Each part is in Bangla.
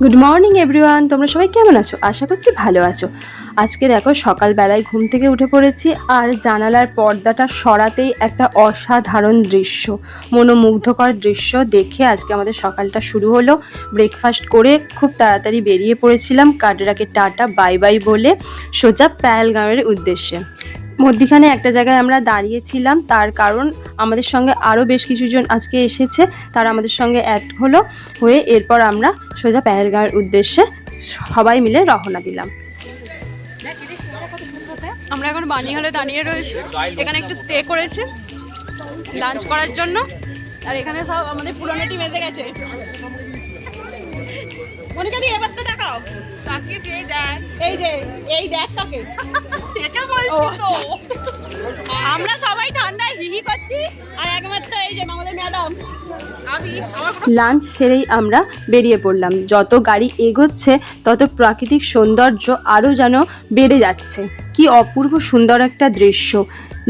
গুড মর্নিং এভরিওয়ান, তোমরা সবাই কেমন আছো? আশা করছি ভালো আছো। আজকে দেখো সকালবেলায় ঘুম থেকে উঠে পড়েছি আর জানালার পর্দাটা সরাতেই একটা অসাধারণ দৃশ্য, মনোমুগ্ধকর দৃশ্য দেখে আজকে আমাদের সকালটা শুরু হলো। ব্রেকফাস্ট করে খুব তাড়াতাড়ি বেরিয়ে পড়েছিলাম কাটরাকে টাটা বাই বাই বলে সোজা পেহেলগাঁওয়ের উদ্দেশ্যে। মধ্যিখানে একটা জায়গায় আমরা দাঁড়িয়েছিলাম, তার কারণ আমাদের সঙ্গে আরও বেশ কিছুজন আজকে এসেছে, তারা আমাদের সঙ্গে অ্যাড হয়ে এরপর আমরা সোজা পেহেলগাঁওয়ের উদ্দেশ্যে সবাই মিলে রওনা দিলাম। আমরা এখন বানিহালে দাঁড়িয়ে রয়েছি, এখানে একটু স্টে করেছি লাঞ্চ করার জন্য। আর এখানে সব আমাদের পুরনো টিম এসে গেছে। মনিকাদি এবার তো দেখাও কাকে, যে দেখ এই দেখ কাকে এটা বলছি তো। আমরা সবাই ঠান্ডায় হিহি করছি আর একমাত্র এই যে আমাদের ম্যাডাম। লাঞ্চ সেরেই আমরা বেরিয়ে পড়লাম। যত গাড়ি এগোচ্ছে তত প্রাকৃতিক সৌন্দর্য আরও যেন বেড়ে যাচ্ছে। কি অপূর্ব সুন্দর একটা দৃশ্য,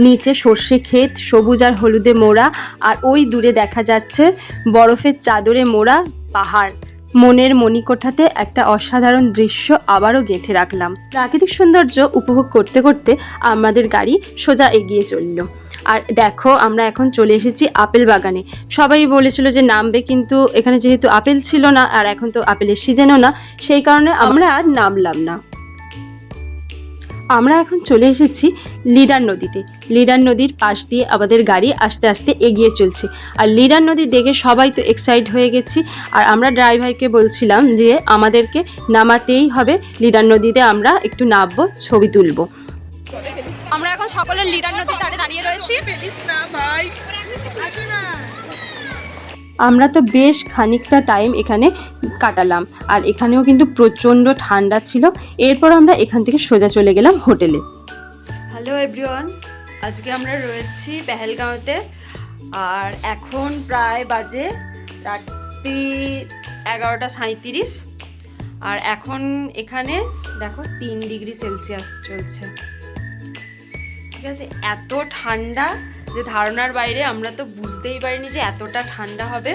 নিচে সর্ষে ক্ষেত সবুজ আর হলুদে মোড়া, আর ওই দূরে দেখা যাচ্ছে বরফের চাদরে মোড়া পাহাড়। মনের মণিকোঠাতে একটা অসাধারণ দৃশ্য আবারও গেঁথে রাখলাম। প্রাকৃতিক সৌন্দর্য উপভোগ করতে করতে আমাদের গাড়ি সোজা এগিয়ে চলল। আর দেখো আমরা এখন চলে এসেছি আপেল বাগানে। সবাই বলেছিল যে নামবে, কিন্তু এখানে যেহেতু আপেল ছিল না আর এখন তো আপেলের সিজনও না, সেই কারণে আমরা আর নামলাম না। আমরা এখন চলে এসেছি লিডার নদীতে। লিডার নদীর পাশ দিয়ে আমাদের গাড়ি আস্তে আস্তে এগিয়ে চলছে। আর লিডার নদী দেখে সবাই তো এক্সাইট হয়ে গেছি। আর আমরা ড্রাইভারকে বলছিলাম যে আমাদেরকে নামাতেই হবে, লিডার নদীতে আমরা একটু নামবো, ছবি তুলবো। আমরা এখন সকলের লিডার নদীর ধারে দাঁড়িয়ে রয়েছি। আমরা তো বেশ খানিকটা টাইম এখানে কাটালাম, আর এখানেও কিন্তু প্রচণ্ড ঠান্ডা ছিল। এরপর আমরা এখান থেকে সোজা চলে গেলাম হোটেলে। হ্যালো এভরিওয়ান, আজকে আমরা রয়েছি পেহেলগাঁওতে। আর এখন প্রায় বাজে রাত্রি 11:37। আর এখন এখানে দেখো 3 ডিগ্রি সেলসিয়াস চলছে। ঠিক আছে, এত ঠান্ডা যে ধারণার বাইরে। আমরা তো বুঝতেই পারিনি যে এতটা ঠান্ডা হবে,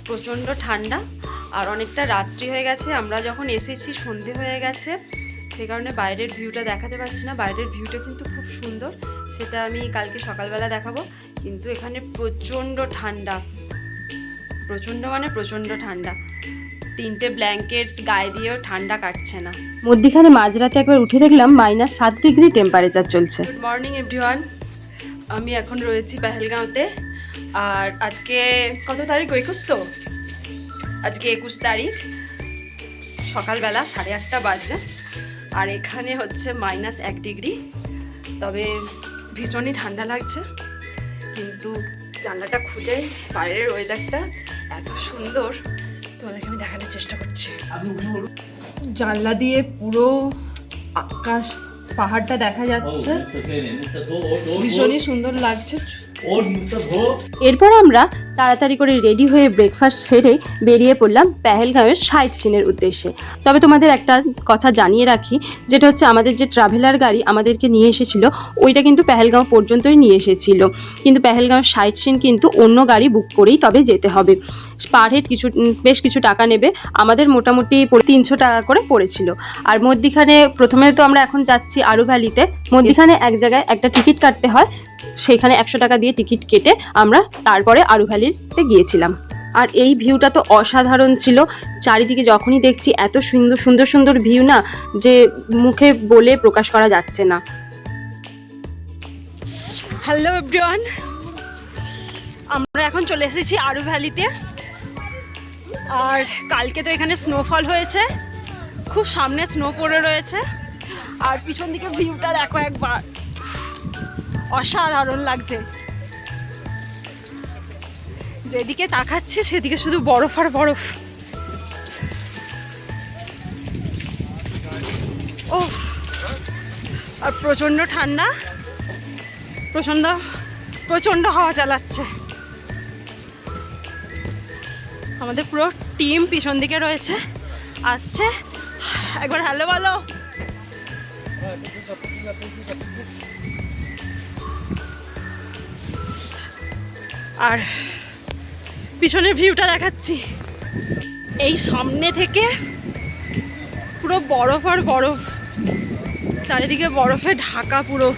প্রচণ্ড ঠান্ডা। আর অনেকটা রাত্রি হয়ে গেছে, আমরা যখন এসেছি সন্ধে হয়ে গেছে, সেই কারণে বাইরের ভিউটা দেখাতে পারছি না। বাইরের ভিউটা কিন্তু খুব সুন্দর, সেটা আমি কালকে সকালবেলা দেখাবো। কিন্তু এখানে প্রচণ্ড ঠান্ডা, প্রচণ্ড মানে প্রচণ্ড ঠান্ডা। 3টে ব্ল্যাঙ্কেটস গায়ে দিয়েও ঠান্ডা কাটছে না। মধ্যিখানে মাঝরাতে একবার উঠে দেখলাম -7 ডিগ্রি টেম্পারেচার চলছে। গুড মর্নিং এভরিওয়ান, আমি এখন রয়েছি পেহেলগাঁওতে। আর আজকে কত তারিখ? 21 তো। আজকে 21 তারিখ, সকালবেলা 8:30 বাজে। আর এখানে হচ্ছে -1 ডিগ্রি। তবে ভীষণই ঠান্ডা লাগছে, কিন্তু জানলাটা খুলে বাইরের ওয়েদারটা এত সুন্দর তোমাদেরকে আমি দেখানোর চেষ্টা করছি। জানলা দিয়ে পুরো আকাশ পাহাড়টা দেখা যাচ্ছে, ভীষণই সুন্দর লাগছে। এরপর আমরা তাড়াতাড়ি করে রেডি হয়ে ব্রেকফাস্ট সেরে বেরিয়ে পড়লাম পেহেলগাঁওয়ের সাইট সিনের উদ্দেশ্যে। তবে তোমাদের একটা কথা জানিয়ে রাখি, যেটা হচ্ছে আমাদের যে ট্রাভেলার গাড়ি আমাদেরকে নিয়ে এসেছিলো, ওইটা কিন্তু পেহেলগাঁও পর্যন্তই নিয়ে এসেছিলো। কিন্তু পেহেলগাঁওয়ের সাইট সিন কিন্তু অন্য গাড়ি বুক করেই তবে যেতে হবে। পার হেড বেশ কিছু টাকা নেবে। আমাদের মোটামুটি 300 টাকা করে পড়েছিল। আর মধ্যিখানে প্রথমে তো আমরা এখন যাচ্ছি আরু ভ্যালিতে। মধ্যিখানে এক জায়গায় একটা টিকিট কাটতে হয়, সেইখানে 100 টাকা দিয়ে টিকিট কেটে আমরা তারপরে আরু ভ্যালিতে গিয়েছিলাম। আর এই ভিউটা তো অসাধারণ ছিল। চারিদিকে যখনই দেখছি এত সুন্দর সুন্দর সুন্দর ভিউ না, যে মুখে বলে প্রকাশ করা যাচ্ছে না। হ্যালো এভরিওয়ান, আমরা এখন চলে এসেছি আরু ভ্যালিতে। আর কালকে তো এখানে স্নোফল হয়েছে, খুব সামনে স্নো পড়ে রয়েছে। আর পিছন দিকে ভিউটা দেখো একবার, অসাধারণ লাগছে। যেদিকে তাকাচ্ছে সেদিকে শুধু বরফ আর বরফ। ও, আর প্রচণ্ড ঠান্ডা, প্রচণ্ড প্রচণ্ড হাওয়া চালাচ্ছে। আমাদের পুরো টিম পিছন দিকে রয়েছে, আসছে। একবার হ্যালো বলো। আর পিছনের ভিউটা দেখাচ্ছি। এই সামনে থেকে পুরো বরফ আর বরফ, চারিদিকে বরফে ঢাকা পুরো।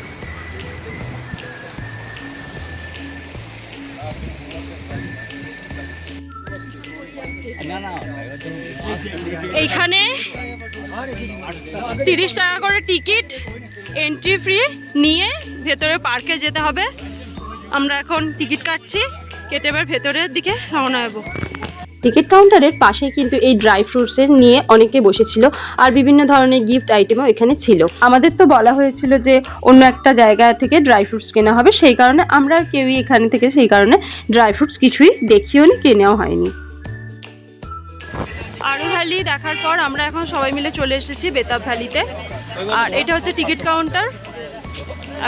এইখানে 30 টাকা করে টিকিট, এন্ট্রি ফ্রি নিয়ে ভেতরে পার্কে যেতে হবে। আমরা এখন টিকিট কাটছি, কেটে এবার ভেতরের দিকে রওনা হবো। টিকিট কাউন্টারের পাশে কিন্তু এই ড্রাই ফ্রুটসের নিয়ে অনেকে বসেছিল, আর বিভিন্ন ধরনের গিফট আইটেমও এখানে ছিল। আমাদের তো বলা হয়েছিল যে অন্য একটা জায়গা থেকে ড্রাই ফ্রুটস কেনা হবে, সেই কারণে আমরা কেউই এখানে থেকে সেই কারণে ড্রাই ফ্রুটস কিছুই দেখিও নি, কেনাও হয়নি। আরু ভ্যালি দেখার পর আমরা এখন সবাই মিলে চলে এসেছি বেতাব ভ্যালিতে। আর এটা হচ্ছে টিকিট কাউন্টার,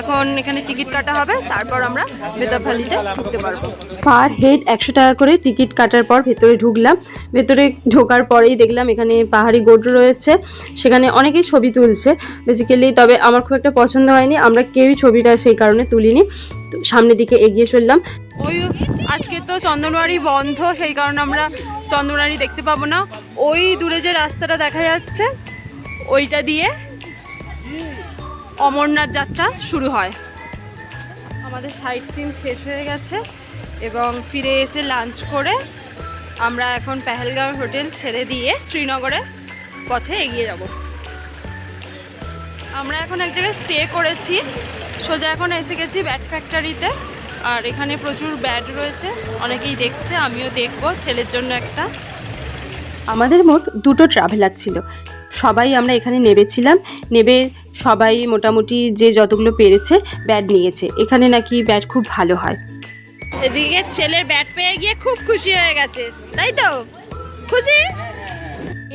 এখন এখানে টিকিট কাটা হবে, তারপর আমরা বেতাব ভ্যালিতে ঢুকতে পারবো। পার হেড 100 টাকা করে টিকিট কাটার পর ভেতরে ঢুকলাম। ভেতরে ঢোকার পরেই দেখলাম এখানে পাহাড়ি গোড রয়েছে, সেখানে অনেকেই ছবি তুলছে বেসিক্যালি, তবে আমার খুব একটা পছন্দ হয়নি, আমরা কেউই ছবিটা সেই কারণে তুলিনি। তো সামনের দিকে এগিয়ে চললাম। ওই আজকে তো চন্দনবাড়ি বন্ধ, সেই কারণে আমরা চন্দনবাড়ি দেখতে পাবো না। ওই দূরে যে রাস্তাটা দেখা যাচ্ছে ওইটা দিয়ে অমরনাথ যাত্রা শুরু হয়। আমাদের সাইট সিন শেষ হয়ে গেছে এবং ফিরে এসে লাঞ্চ করে আমরা এখন পেহেলগাঁও হোটেল ছেড়ে দিয়ে শ্রীনগরের পথে এগিয়ে যাব। আমরা এখন এক জায়গায় স্টে করেছি, সোজা এখন এসে গেছি ব্যাট ফ্যাক্টরিতে। আর এখানে প্রচুর ব্যাট রয়েছে, অনেকেই দেখছে, আমিও দেখবো, ছেলের জন্য একটা। আমাদের মোট 2টো ট্রাভেলার ছিল, সবাই আমরা এখানে নেবেছিলাম। নেবে সবাই মোটামুটি যে যতগুলো পেরেছে ব্যাট নিয়েছে। এখানে নাকি ব্যাট খুব ভালো হয়। এদিকে ছেলের ব্যাট পেয়ে গিয়ে খুব খুশি হয়ে গেছে, তাই তো? খুশি।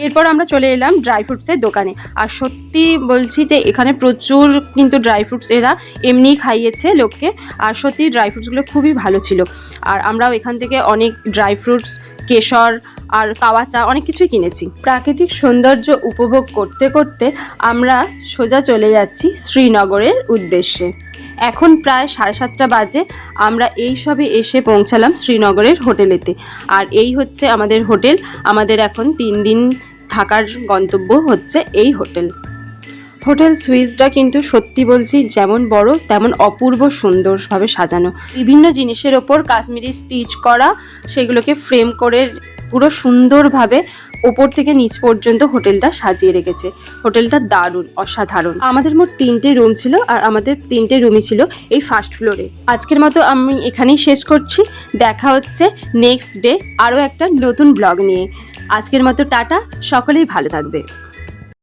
এরপর আমরা চলে এলাম ড্রাই ফ্রুটসের দোকানে। আর সত্যি বলছি যে এখানে প্রচুর কিন্তু ড্রাই ফ্রুটস এরা এমনিই খাইয়েছে লোককে, আর সত্যি ড্রাই ফ্রুটসগুলো খুবই ভালো ছিল। আর আমরাও এখান থেকে অনেক ড্রাই ফ্রুটস, কেশর আর কাওয়া চা অনেক কিছুই কিনেছি। প্রাকৃতিক সৌন্দর্য উপভোগ করতে করতে আমরা সোজা চলে যাচ্ছি শ্রীনগরের উদ্দেশ্যে। এখন প্রায় 7:30 বাজে, আমরা এই সবে এসে পৌঁছালাম শ্রীনগরের হোটেলেতে। আর এই হচ্ছে আমাদের হোটেল। আমাদের এখন 3 দিন থাকার গন্তব্য হচ্ছে এই হোটেল। হোটেল সুইচটা কিন্তু সত্যি বলছি যেমন বড় তেমন অপূর্ব সুন্দরভাবে সাজানো, বিভিন্ন জিনিসের ওপর কাশ্মীরি স্টিচ করা, সেগুলোকে ফ্রেম করে পুরো সুন্দরভাবে ওপর থেকে নিচ পর্যন্ত হোটেলটা সাজিয়ে রেখেছে। হোটেলটা দারুণ, অসাধারণ। আমাদের মোট 3টে রুম ছিল, আর আমাদের 3টে রুমই ছিল এই ফার্স্ট ফ্লোরে। আজকের মতো আমি এখানেই শেষ করছি। দেখা হচ্ছে নেক্সট ডে আরও একটা নতুন ব্লগ নিয়ে। আজকের মতো টাটা, সকলেই ভালো থাকবে।